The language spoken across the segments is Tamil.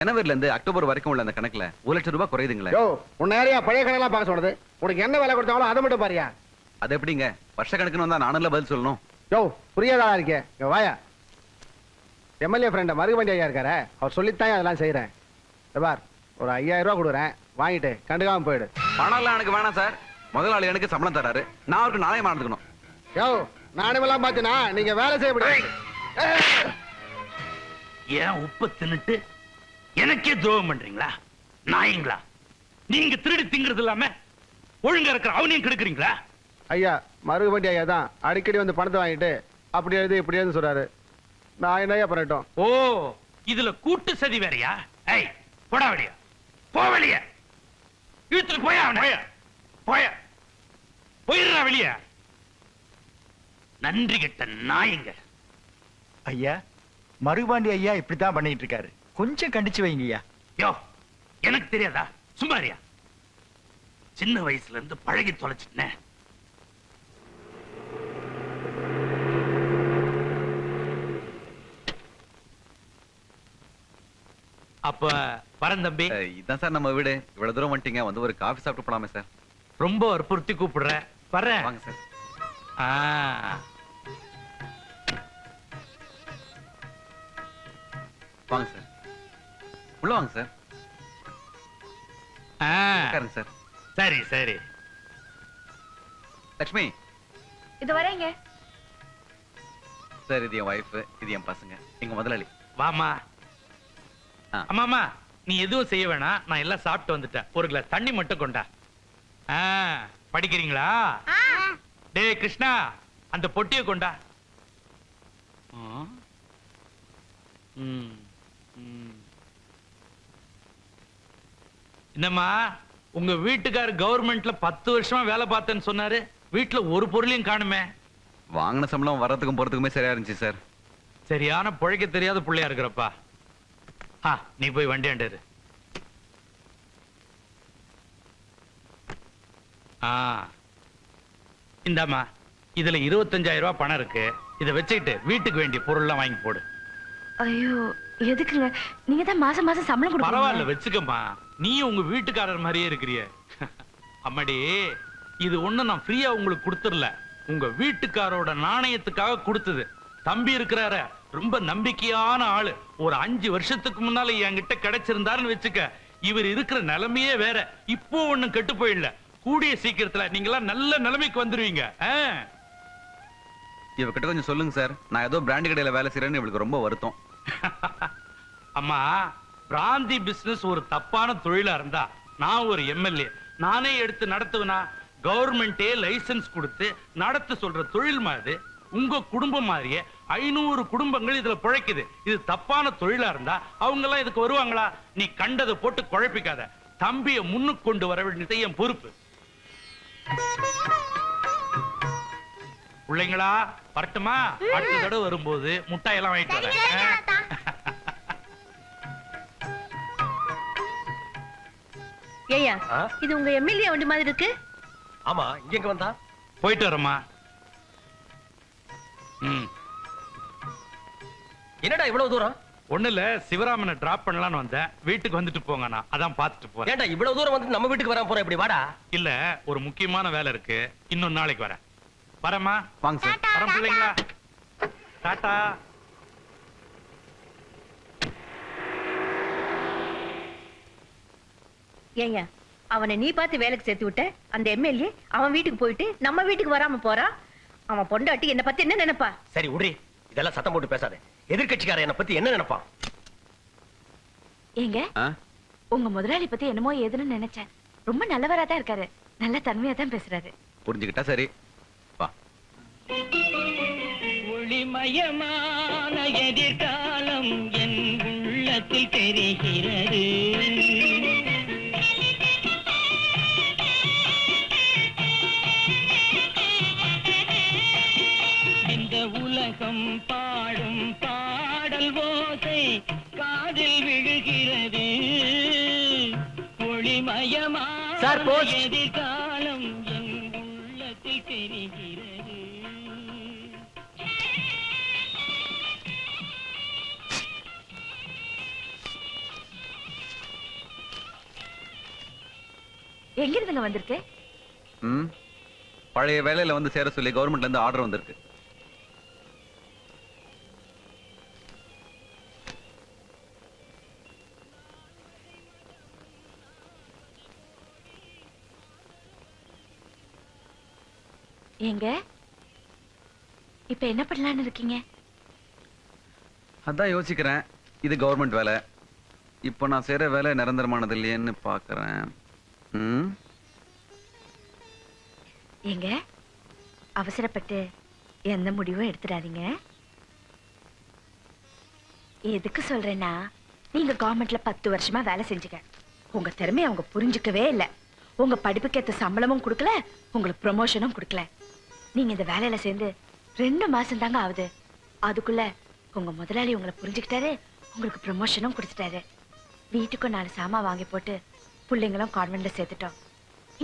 ஜனவரில இருந்து அக்டோபர் வரைக்கும் உள்ள அந்த கணக்குல 1 லட்சம் ரூபாய் குறையுதுங்களே. யோ உன்ன ஏரியா பழைய கணக்கெல்லாம் பார்க்க சொன்னது. உனக்கு என்ன வேலை கொடுத்தாலும் அதை மட்டும் பாரியா. அது எப்படிங்க வருஷ கணக்குன்னு வந்தா நானும் பதில் சொல்லணும். யோ புரியாதா இருக்கே. வாயா எம்எல்ஏ ஃப்ரெண்ட் மருகுவண்டி ஐயா இருக்காரு. அவர் சொல்லித்தான் அதெல்லாம் செய்யறேன். பார் ஒரு 5000 ரூபாய் கொடுக்குறேன், வாங்கிட்டு கண்டுக்காம போயிடு. பணம் எல்லாம் எனக்கு வேணாம் சார். முதலாளி எனக்கு சம்பளம் தராரு, நான் அவருக்கு நாணயமா நடந்துக்கணும். யோ நாணயமெல்லாம் பாத்தீங்கன்னா நீங்க வேலை செய்ய முடியாது. ஏன் உப்பு தின்னுட்டு எனக்கே துரோகம் பண்றீங்களா? நாயங்களா நீங்க திருடி திங்கிறது இல்லாம ஒழுங்கா இருக்கிற அவனையும் கெடுக்குறீங்களா? ஐயா மருகுவண்டி ஐயா தான் அடிக்கடி வந்து பணத்தை வாங்கிட்டு அப்படி எழுது இப்படி எழுது சொல்றாரு. நான் என்னையா பண்ணட்டும்? ஓ இதுல கூட்டு சதி வேறையா? ஏய் போடா வெளிய, போ வெளிய, இழுத்துட்டு போயா அவனை, போய போயிடுறா வெளிய. நன்றி கெட்ட நாயங்க. ஐயா மருகுபாண்டி ஐயா இப்படித்தான் பண்ணிட்டு இருக்காரு, கொஞ்சம் கண்டிச்சு வைங்கய்யா. யோ எனக்கு தெரியாதா? சும்மாரியா, சின்ன வயசுல இருந்து பழகி தொலைச்சிட்டேன். அப்ப பரந்தம்பி, இதான் சார் நம்ம வீடு. இவ்வளவு தூரம் வந்துட்டீங்க, வந்து ஒரு காஃபி சாப்பிட்டு போலாமே சார்? ரொம்ப வற்புறுத்தி கூப்பிடுறேன், வர்றேன். வாங்க சார். வாங்க சார், உள்ள வாங்க சார். சார் சரி சரி. லட்சுமி இது வரேங்க சார். இது என் வைஃப், இது என் பசங்க, எங்க முதலாளி. வாமா. அம்மாமா நீ எதுவும் செய்ய வேணாம், நான் எல்லாம் சாப்பிட்டு வந்துட்டேன். ஒரு கிளாஸ் தண்ணி மட்டும் கொண்டா. படிக்கிறீங்களா? டே கிருஷ்ணா அந்த பொட்டியை கொண்டா. என்னம்மா உங்க வீட்டுக்காரர் கவர்மெண்ட்ல 10 வருஷமா வேலை பார்த்தேன்னு சொன்னாரு, வீட்டுல ஒரு பொருளையும் காணுமே. வாங்கின சம்பளம் வர்றதுக்கும் போறதுக்குமே சரியா இருந்துச்சு சார். சரியான பொழைக்க தெரியாத பிள்ளையா இருக்கிறப்பா. நீ போய் வண்டி ஆண்டாரு. இந்தாமா இதுல 25,000 ரூபாய் பணம் இருக்கு. இதை வச்சுக்கிட்டு வீட்டுக்கு வேண்டிய பொருள் எல்லாம் வாங்கி போடு. ஐயோ எதுக்குங்க? நீங்க தான் மாசம் மாசம் சம்பளம் கொடுப்பீங்க. பரவாயில்ல வச்சுக்கம்மா, நீ உங்க வீட்டுக்காரர் மாதிரியே இருக்கிறிய. அம்மாடி இது ஒண்ணு நான் ஃப்ரீயா உங்களுக்கு கொடுத்துடல, உங்க வீட்டுக்காரோட நாணயத்துக்காக கொடுத்தது. தம்பி இருக்கிறார ரொம்ப நம்பிக்கையான ஆளு. ஒரு 5 வருஷத்துக்கு முன்னால என்கிட்ட கிடைச்சிருந்தாருன்னு வச்சுக்க, இவர் இருக்கிற நிலைமையே வேற. இப்போ ஒண்ணும் கெட்டு போயிடல, கூடிய சீக்கிரத்துல நீங்களாம் நல்ல நிலைமைக்கு வந்துருவீங்க. இவகிட்ட கொஞ்சம் சொல்லுங்க சார், நான் ஏதோ பிராண்ட் கடையில வேலை செய்யறேன்னு இவளுக்கு ரொம்ப வருத்தம். அம்மா பிராந்தி பிசினஸ் ஒரு தப்பான தொழிலா இருந்தா நான் ஒரு எம்எல்ஏ நானே எடுத்து நடத்துவனா? கவர்மெண்டே லைசன்ஸ் கொடுத்து நடத்த சொல்ற தொழில் மாதிரி உங்க குடும்பம் மாதிரியே 500 குடும்பங்கள் இதுல பிழைக்குது. இது தப்பான தொழிலா இருந்தா அவங்க எல்லாம் இதுக்கு வருவாங்களா? நீ கண்டதை போட்டு குழப்பிக்காத. தம்பியை முன்னுக்கு கொண்டு வர வேண்டியது என் பொறுப்பு. பிள்ளைங்களா வரட்டுமா? அடுத்த தடவை வரும்போது முட்டாயெல்லாம் வாங்கிட்டு வரேன். ஏய்யா இது உங்க எம்எல்ஏ வண்டி மாதிரி இருக்கு. ஆமா, இங்க எங்க வந்தா? போயிட்டு வரமா. என்னடா இவ்வளவு தூரம்? ஒண்ணு இல்ல, சிவராமனை டிராப் பண்ணலாம்னு வந்தேன். வீட்டுக்கு வந்துட்டு போங்க, நான் அதான் பாத்துட்டு போறேன். ஏன்டா இவ்வளவு தூரம் வந்து நம்ம வீட்டுக்கு வராம போற? இப்படி வாடா. இல்ல ஒரு முக்கியமான வேலை இருக்கு, இன்னொரு நாளைக்கு வரேன். வரமா? வாங்க சார். வரேன் பிள்ளைங்களா, டாடா. ஏய்யா அவனை நீ பார்த்து வேலைக்கு சேர்த்து விட்ட, அந்த எம்எல்ஏ அவன் வீட்டுக்கு போயிட்டு நம்ம வீட்டுக்கு வராம போறான். அவன் பொண்டாட்டி என்ன பத்தி என்ன நினைப்பா? சரி உடறி, இதெல்லாம் சத்தம் போட்டு பேசாத. எதிர்க்கட்சிக்காரன் என்ன பத்தி என்ன நினைப்பான்? ஏங்க உங்க முதலாளி பத்தி என்னமோ ஏதுன்னு நினைச்சேன். ரொம்ப நல்லவரா தான் இருக்காரு, நல்ல தன்மையா தான் பேசுறாரு. புரிஞ்சுக்கிட்டா சரி. வா. ஒளிமயமான எதிர்காலம் என் உள்ளத்தில் தெரிகிறது. இந்த உலகம் பாடும் பாடல் ஓசை காதில் விழுகிறது. ஒளிமயமான எதிர்காலம் என் உள்ளத்தில் தெரிகிறது. எங்க இருந்துங்க வந்திருக்கு? ம் பழைய வேலையில வந்து சேர சொல்லி கவர்மெண்ட்ல இருந்து ஆர்டர் வந்திருக்கு. எங்க இப்ப என்ன பண்ணலாம்னு இருக்கீங்க? அதான் யோசிக்கிறேன். இது கவர்மெண்ட் வேலை. இப்போ நான் செய்யற வேலை நிரந்தரமானது இல்லையேன்னு பாக்குறேன். ம் எங்க அவசரப்பட்டு எந்த முடிவும் எடுத்துடாதீங்க. எதுக்கு சொல்றேன்னா, நீங்க கவர்மெண்ட்ல 10 வருஷமா வேலை செஞ்சுக்க. உங்க திறமையை அவங்க புரிஞ்சுக்கவே இல்லை. உங்க படிப்புக்கு ஏத்த சம்பளமும் கொடுக்கல, உங்களுக்கு ப்ரமோஷனும் கொடுக்கல. நீங்க இந்த வேலையில சேர்ந்து 2 மாசம் தாங்க ஆகுது. அதுக்குள்ள உங்க முதலாளி உங்களை புரிஞ்சுக்கிட்டாரு, உங்களுக்கு ப்ரமோஷனும் கொடுத்துட்டாரு. வீட்டுக்கும் 4 சாமான் வாங்கி போட்டு பிள்ளைங்களும் கான்வென்ட்ல சேர்த்துட்டோம்.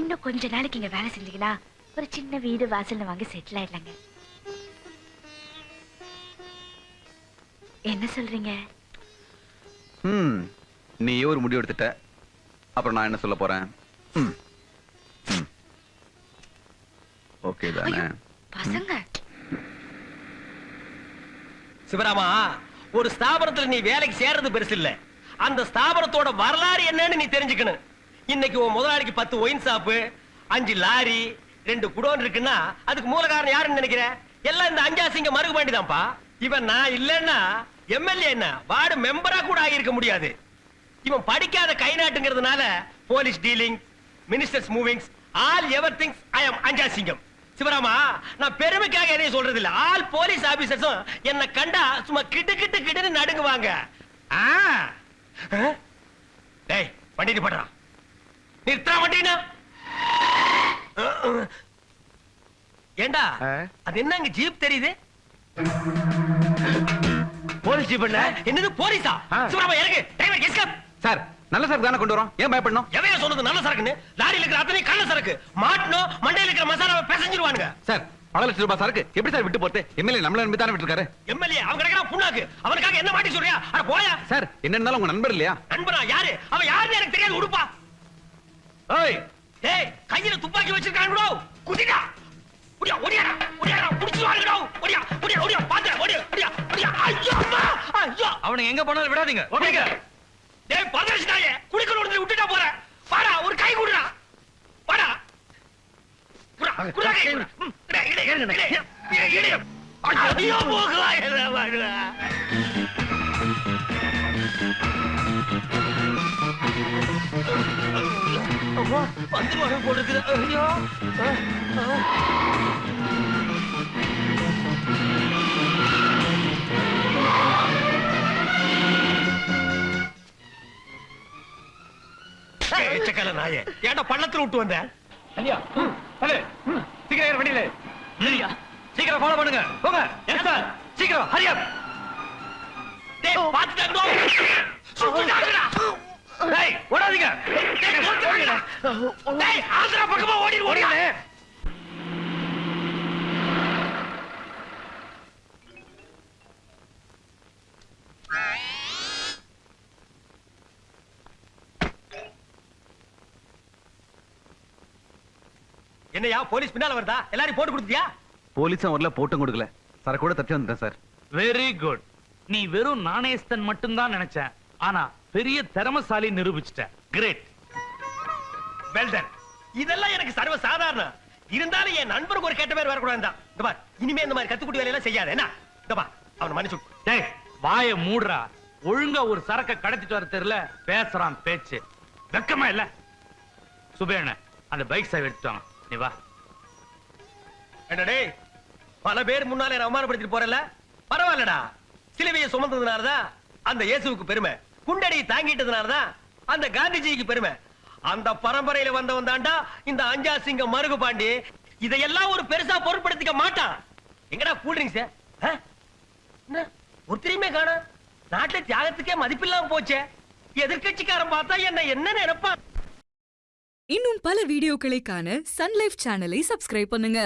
இன்னும் கொஞ்ச நாளைக்கு இங்க வேலை செஞ்சீங்கன்னா ஒரு சின்ன வீடு வாசல்ல வாங்கி செட்டில் ஆயிடலாங்க. என்ன சொல்றீங்க? ம் நீயே ஒரு முடிவு எடுத்துட்ட. அப்புறம் நான் என்ன சொல்ல போறேன்? ம் ம் ஓகே தானே? பசங்க சிவராமா, ஒரு ஸ்தாபனத்துல நீ வேலைக்கு சேர்றது பெருசு இல்ல, அந்த ஸ்தாபனத்தோட வரலாறு என்னன்னு நீ தெரிஞ்சுக்கணும். இன்னைக்கு உன் முதலாளிக்கு 10 ஒயின் ஷாப்பு, 5 லாரி, 2 குடோன் இருக்குன்னா அதுக்கு மூல காரணம் யாருன்னு நினைக்கிற? எல்லாம் இந்த அஞ்சாசிங்க மருகுபாண்டி தான்ப்பா. இவன் நான் இல்லன்னா எம்எல்ஏ என்ன வார்டு மெம்பரா கூட ஆகியிருக்க முடியாது. இவன் படிக்காத கை நாட்டுங்கிறதுனால police dealing, ministers movings, all ever things I am அஞ்சாசிங்கம். சிவராமா, நான் பெருமைக்காக எதையும் சொல்றது இல்ல. ஆல் போலீஸ் ஆபீசர்ஸும் என்ன கண்டா சும்மா கிட்டு கிட்டு கிட்டுன்னு நடுங்குவாங்க. டேய் வண்டி நிப்பாட்றா. நிறுத்தா வண்டினா. ஏண்டா அது என்ன அங்க ஜீப் தெரியுது? போலீஸ் ஜீப் என்ன? என்னது போலீஸா? சிவராமா இறங்கு. Driver escape. சார் நல்ல சரக்கு தானே கொண்டு வரோம், ஏன் பயப்படணும்? எவையா சொன்னது நல்ல சரக்குன்னு? லாரியில இருக்கிற அத்தனை கள்ள சரக்கு. மாட்டணும் மண்டையில இருக்கிற மசாலாவை பிசைஞ்சிருவானுங்க. சார் பல லட்சம் ரூபாய் சரக்கு எப்படி சார் விட்டு போறது? எம்எல்ஏ நம்மள நம்பி தானே விட்டுருக்காரு. எம்எல்ஏ அவங்க கிடக்குறான் புண்ணாக்கு. அவனுக்காக என்ன மாட்டி சொல்றியா? அட போயா. சார் என்ன இருந்தாலும் உங்க நண்பர் இல்லையா? நண்பனா? யாரு அவன்? யாருன்னு எனக்கு தெரியாது. உடுப்பா. ஏய் டேய், கையில துப்பாக்கி வச்சிருக்கானுடா. குதிடா. ஓடியா ஓடியாடா ஓடியாடா புடிச்சுவானுடா. ஓடியா ஓடியா ஓடியா பாத்து ஓடியா ஓடியா ஓடியா. ஐயோ அம்மா ஐயோ. அவனை எங்க போனாலும் விடாதீங்க. ஓடிங்க. டேய் பதறிச்சாயே, குடிக்குள்ள வந்து விட்டுட்டா போற. வாடா ஒரு கை குடுடா. வாடா. குடா குடா கை குடா. இட இட இட இட. ஐயோ போகுவா என்ன வாடா. அம்மா வந்துருவாங்க போல இருக்குது. ஐயோ ஏச்சக்கல நாயே, ஏன்டா பள்ளத்துல விட்டு வந்த? ஐயா ஹலோ சீக்கிரம் ஏறு வண்டியில. சரியா சீக்கிரம் ஃபாலோ பண்ணுங்க. போங்க. எஸ் சார் சீக்கிரம் ஹரி அப். டேய் பாத்துடா. சுத்துடாடா. டேய் ஓடாதீங்க. டேய் ஆந்திரா பக்கமா ஓடி ஓடியா. என்னையா போலீஸ் பின்னால வருதா? எல்லாரும் போட்டு கொடுத்தியா? போலீஸும் வரல, போட்டும் கொடுக்கல. சரக்கோட தப்பி வந்துட்டேன் சார். Very good. நீ வெறும் நாணயஸ்தன் மட்டும்தான் நினைச்சேன், ஆனா பெரிய திறமசாலி நிரூபிச்சிட்ட. கிரேட். Well done. இதெல்லாம் எனக்கு சர்வ சாதாரணம். இருந்தாலும் என் நண்பருக்கு ஒரு கெட்ட பேர் வரக்கூடாது. இந்த பார், இனிமே இந்த மாதிரி கத்துக்குட்டி வேலையெல்லாம் செய்யாத. என்ன இந்த பார், அவனை மன்னிச்சு. டேய் வாயை மூடுறா. ஒழுங்கா ஒரு சரக்க கடத்திட்டு வர தெரியல, பேசுறான் பேச்சு. வெக்கமா இல்ல? சுபேன அந்த பைக் சாவி எடுத்துட்டாங்க. நீ வா. என்னடே பல பேர் முன்னாலே என்ன அவமானப்படுத்திட்டு போறல? பரவாயில்லடா. சிலுவையை சுமந்ததுனாலதான் அந்த இயேசுவுக்கு பெருமை. குண்டடி தாங்கிட்டதுனாலதான் அந்த காந்திஜிக்கு பெருமை. அந்த பரம்பரையில வந்தவன் தாண்டா இந்த அஞ்சாசிங்க மருகு பாண்டி. இதையெல்லாம் ஒரு பெருசா பொருட்படுத்திக்க மாட்டான். எங்கடா கூல் ட்ரிங்க்ஸ்? ஒருத்தரையுமே காண. நாட்டுல தியாகத்துக்கே மதிப்பில்லாம போச்சே. எதிர்கட்சிக்காரன் பார்த்தா என்ன நினைப்பான்? இன்னும் பல வீடியோக்களை காண சன் லைஃப் சேனலை சப்ஸ்கிரைப் பண்ணுங்க.